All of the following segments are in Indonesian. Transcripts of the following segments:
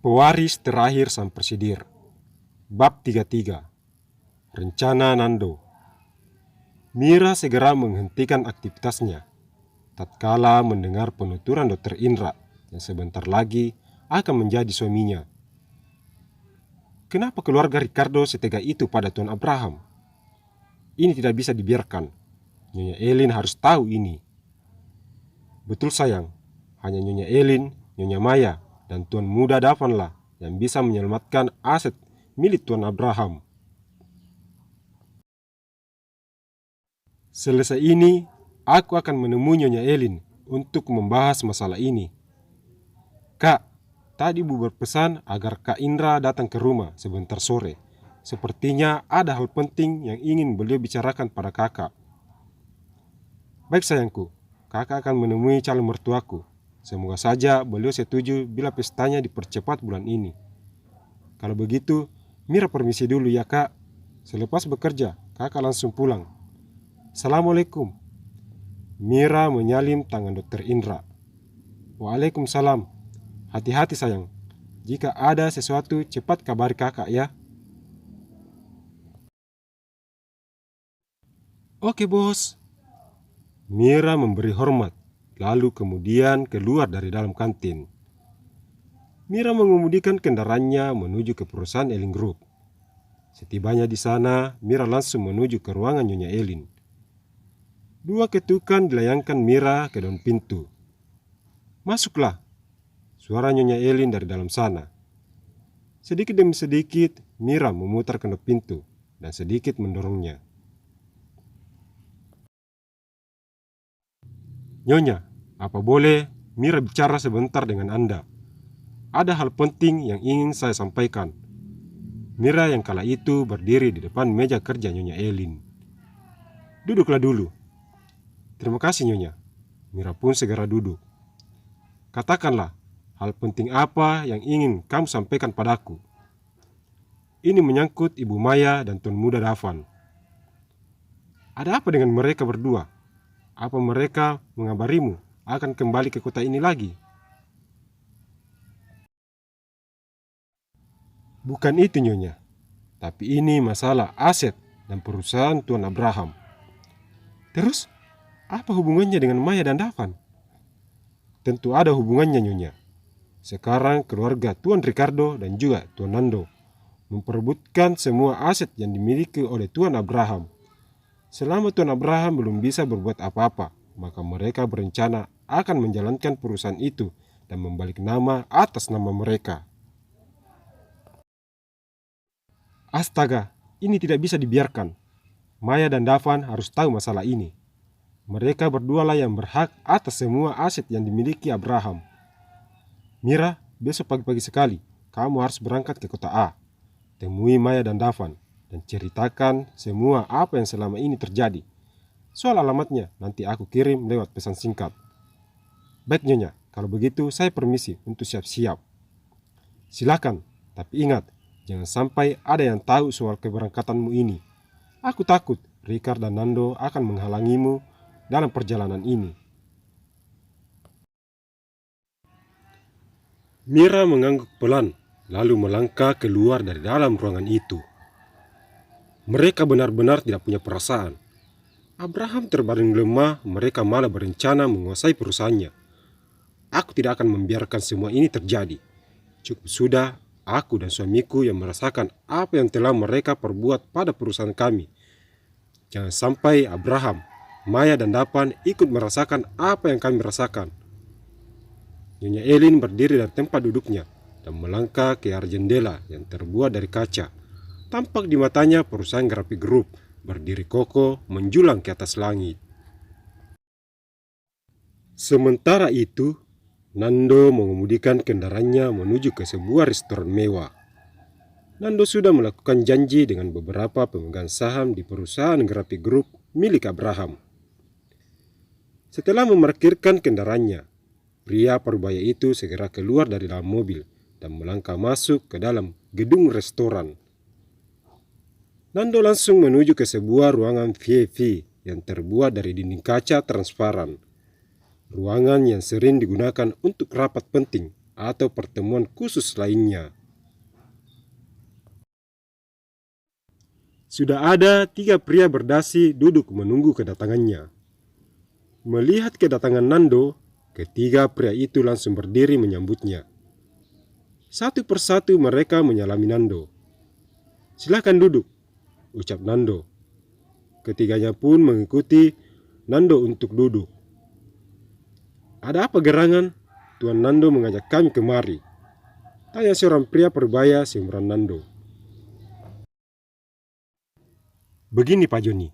Pewaris terakhir Sang Presidir. Bab 33. Rencana Nando. Mira segera menghentikan aktivitasnya tatkala mendengar penuturan Dr. Indra yang sebentar lagi akan menjadi suaminya. Kenapa keluarga Ricardo setega itu pada Tuan Abraham? Ini tidak bisa dibiarkan. Nyonya Elin harus tahu ini. Betul sayang, hanya Nyonya Elin, Nyonya Maya, dan Tuan Muda Davanlah yang bisa menyelamatkan aset milik Tuan Abraham. Selesai ini, aku akan menemui Nyonya Elin untuk membahas masalah ini. Kak, tadi Bu berpesan agar Kak Indra datang ke rumah sebentar sore. Sepertinya ada hal penting yang ingin beliau bicarakan pada kakak. Baik sayangku, kakak akan menemui calon mertuaku. Semoga saja beliau setuju bila pestanya dipercepat bulan ini. Kalau begitu, Mira permisi dulu ya kak. Selepas bekerja, kakak langsung pulang. Assalamualaikum. Mira menyalin tangan Dr. Indra. Waalaikumsalam. Hati-hati sayang. Jika ada sesuatu cepat kabari kakak ya. Oke bos. Mira memberi hormat, lalu kemudian keluar dari dalam kantin. Mira mengemudikan kendaraannya menuju ke perusahaan Elin Group. Setibanya di sana, Mira langsung menuju ke ruangan Nyonya Elin. Dua ketukan dilayangkan Mira ke dalam pintu. Masuklah, suara Nyonya Elin dari dalam sana. Sedikit demi sedikit, Mira memutar kendok pintu dan sedikit mendorongnya. Nyonya, apa boleh Mira bicara sebentar dengan Anda? Ada hal penting yang ingin saya sampaikan. Mira yang kala itu berdiri di depan meja kerja Nyonya Elin. Duduklah dulu. Terima kasih Nyonya. Mira pun segera duduk. Katakanlah, hal penting apa yang ingin kamu sampaikan padaku? Ini menyangkut Ibu Maya dan Tuan Muda Davan. Ada apa dengan mereka berdua? Apa mereka mengabarimu akan kembali ke kota ini lagi? Bukan itu Nyonya, tapi ini masalah aset dan perusahaan Tuan Abraham. Terus, apa hubungannya dengan Maya dan Davan? Tentu ada hubungannya Nyonya. Sekarang keluarga Tuan Ricardo dan juga Tuan Nando memperebutkan semua aset yang dimiliki oleh Tuan Abraham. Selama Tuan Abraham belum bisa berbuat apa-apa, maka mereka berencana akan menjalankan perusahaan itu dan membalik nama atas nama mereka. Astaga, ini tidak bisa dibiarkan. Maya dan Davan harus tahu masalah ini. Mereka berdualah yang berhak atas semua aset yang dimiliki Abraham. Mira, besok pagi-pagi sekali, kamu harus berangkat ke kota A. Temui Maya dan Davan dan ceritakan semua apa yang selama ini terjadi. Soal alamatnya nanti aku kirim lewat pesan singkat. Baik Nyonya, kalau begitu saya permisi untuk siap-siap. Silakan, tapi ingat, jangan sampai ada yang tahu soal keberangkatanmu ini. Aku takut Ricard dan Nando akan menghalangimu dalam perjalanan ini. Mira mengangguk pelan, lalu melangkah keluar dari dalam ruangan itu. Mereka benar-benar tidak punya perasaan. Abraham terbaring lemah, mereka malah berencana menguasai perusahaannya. Aku tidak akan membiarkan semua ini terjadi. Cukup sudah aku dan suamiku yang merasakan apa yang telah mereka perbuat pada perusahaan kami. Jangan sampai Abraham, Maya dan Davan ikut merasakan apa yang kami rasakan. Nyonya Elin berdiri dari tempat duduknya dan melangkah ke arah jendela yang terbuat dari kaca. Tampak di matanya perusahaan Graphic Group berdiri kokoh menjulang ke atas langit. Sementara itu, Nando mengemudikan kendaraannya menuju ke sebuah restoran mewah. Nando sudah melakukan janji dengan beberapa pemegang saham di perusahaan Graphic Group milik Abraham. Setelah memarkirkan kendaraannya, pria parubaya itu segera keluar dari dalam mobil dan melangkah masuk ke dalam gedung restoran. Nando langsung menuju ke sebuah ruangan VIP yang terbuat dari dinding kaca transparan. Ruangan yang sering digunakan untuk rapat penting atau pertemuan khusus lainnya. Sudah ada 3 pria berdasi duduk menunggu kedatangannya. Melihat kedatangan Nando, ketiga pria itu langsung berdiri menyambutnya. Satu persatu mereka menyalami Nando. "Silakan duduk," ucap Nando. Ketiganya pun mengikuti Nando untuk duduk. "Ada apa gerangan? Tuan Nando mengajak kami kemari," tanya seorang pria parubaya seumuran Nando. "Begini Pak Joni,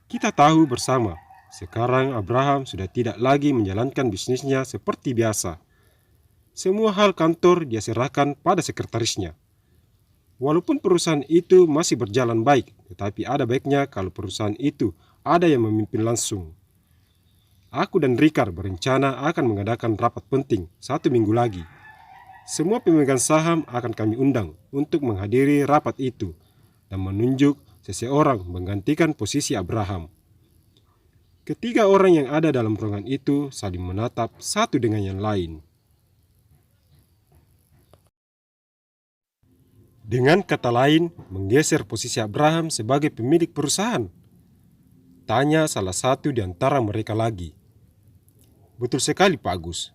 kita tahu bersama, sekarang Abraham sudah tidak lagi menjalankan bisnisnya seperti biasa. Semua hal kantor dia serahkan pada sekretarisnya. Walaupun perusahaan itu masih berjalan baik, tetapi ada baiknya kalau perusahaan itu ada yang memimpin langsung. Aku dan Rikar berencana akan mengadakan rapat penting 1 minggu lagi. Semua pemegang saham akan kami undang untuk menghadiri rapat itu dan menunjuk seseorang menggantikan posisi Abraham." Ketiga orang yang ada dalam ruangan itu saling menatap satu dengan yang lain. Dengan kata lain, menggeser posisi Abraham sebagai pemilik perusahaan. Tanya salah satu di antara mereka lagi. "Betul sekali Pak Agus.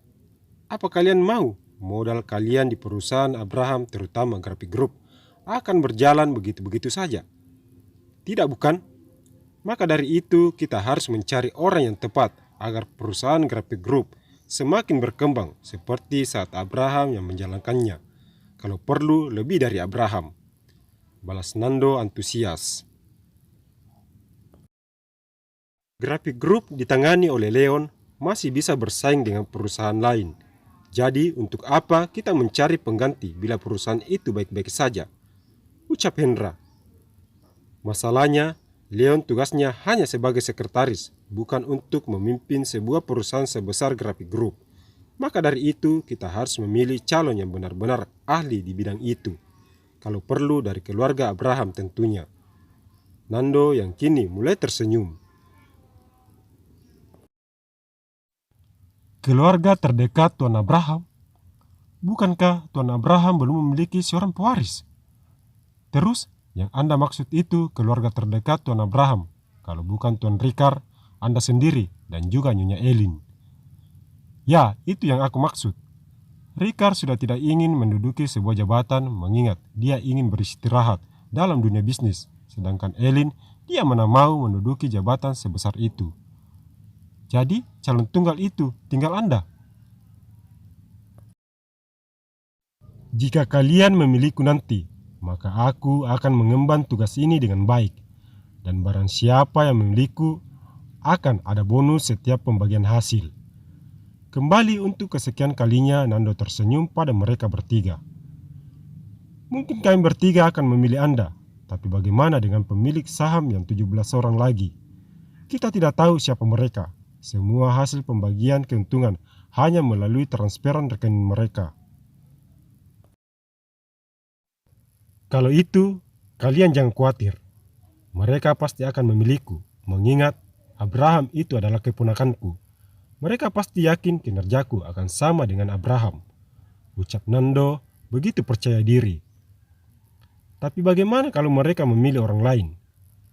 Apa kalian mau modal kalian di perusahaan Abraham, terutama Graphic Group, akan berjalan begitu-begitu saja? Tidak bukan? Maka dari itu kita harus mencari orang yang tepat agar perusahaan Graphic Group semakin berkembang seperti saat Abraham yang menjalankannya. Kalau perlu lebih dari Abraham," balas Nando antusias. Graphic Group ditangani oleh Leon masih bisa bersaing dengan perusahaan lain. Jadi untuk apa kita mencari pengganti bila perusahaan itu baik-baik saja, ucap Hendra. Masalahnya, Leon tugasnya hanya sebagai sekretaris, bukan untuk memimpin sebuah perusahaan sebesar Graphic Group. Maka dari itu, kita harus memilih calon yang benar-benar ahli di bidang itu. Kalau perlu dari keluarga Abraham tentunya. Nando yang kini mulai tersenyum. "Keluarga terdekat Tuan Abraham? Bukankah Tuan Abraham belum memiliki seorang pewaris? Terus, yang Anda maksud itu keluarga terdekat Tuan Abraham, kalau bukan Tuan Rikar, Anda sendiri, dan juga Nyonya Elin." "Ya, itu yang aku maksud. Rikar sudah tidak ingin menduduki sebuah jabatan mengingat dia ingin beristirahat dalam dunia bisnis, sedangkan Elin, dia mana mau menduduki jabatan sebesar itu. Jadi, calon tunggal itu tinggal Anda." "Jika kalian memilihku nanti, maka aku akan mengemban tugas ini dengan baik. Dan barang siapa yang memilihku, akan ada bonus setiap pembagian hasil." Kembali untuk kesekian kalinya Nando tersenyum pada mereka bertiga. "Mungkin kami bertiga akan memilih Anda, tapi bagaimana dengan pemilik saham yang 17 orang lagi? Kita tidak tahu siapa mereka. Semua hasil pembagian keuntungan hanya melalui transferan rekening mereka." "Kalau itu, kalian jangan khawatir. Mereka pasti akan memilihku, mengingat Abraham itu adalah keponakanku. Mereka pasti yakin kinerjaku akan sama dengan Abraham," ucap Nando begitu percaya diri. "Tapi bagaimana kalau mereka memilih orang lain?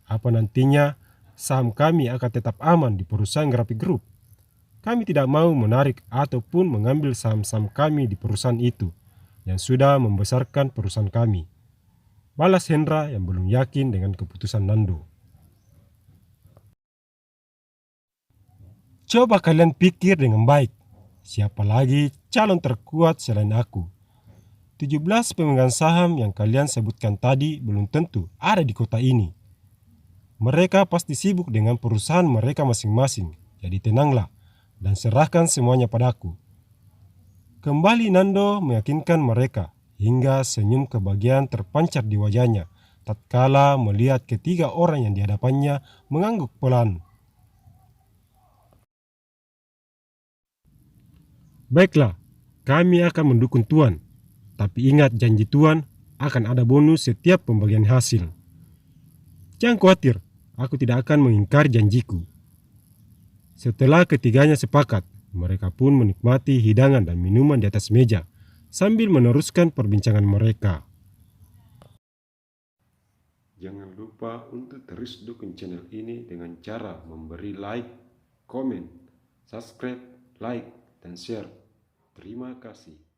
Apa nantinya saham kami akan tetap aman di perusahaan Graphic Group? Kami tidak mau menarik ataupun mengambil saham-saham kami di perusahaan itu yang sudah membesarkan perusahaan kami," balas Hendra yang belum yakin dengan keputusan Nando. "Coba kalian pikir dengan baik, siapa lagi calon terkuat selain aku? 17 pemegang saham yang kalian sebutkan tadi belum tentu ada di kota ini. Mereka pasti sibuk dengan perusahaan mereka masing-masing, jadi tenanglah dan serahkan semuanya padaku." Kembali Nando meyakinkan mereka hingga senyum kebahagiaan terpancar di wajahnya tatkala melihat ketiga orang yang di hadapannya mengangguk pelan. "Baiklah, kami akan mendukung Tuan. Tapi ingat janji Tuan akan ada bonus setiap pembagian hasil. Jangan khawatir, aku tidak akan mengingkari janjiku." Setelah ketiganya sepakat, mereka pun menikmati hidangan dan minuman di atas meja sambil meneruskan perbincangan mereka. Jangan lupa untuk terus dukung channel ini dengan cara memberi like, komen, subscribe, like, dan share. Terima kasih.